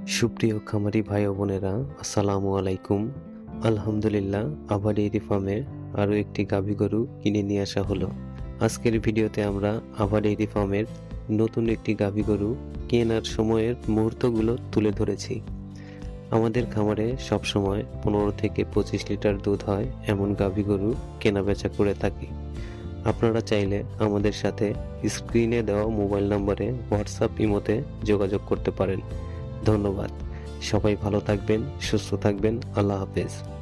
সুপ্রিয় খামারি ভাই ও বোনেরা, আসসালামু আলাইকুম। আলহামদুলিল্লাহ, আবার ডেইরি ফার্মে আরও একটি গাভী গরু কিনে নিয়ে আসা হলো। আজকের ভিডিওতে আমরা আবার ডেইরি ফার্মের নতুন একটি গাভী গরু কেনার সময়ের মুহূর্তগুলো তুলে ধরেছি। আমাদের খামারে সবসময় 15 থেকে 25 লিটার দুধ হয় এমন গাভী গরু কেনা বেচা করে থাকি। আপনারা চাইলে আমাদের সাথে স্ক্রিনে দেওয়া মোবাইল নম্বরে হোয়াটসঅ্যাপ ইমোতে যোগাযোগ করতে পারেন। ধন্যবাদ। সবাই ভালো থাকবেন, সুস্থ থাকবেন। আল্লাহ হাফেজ।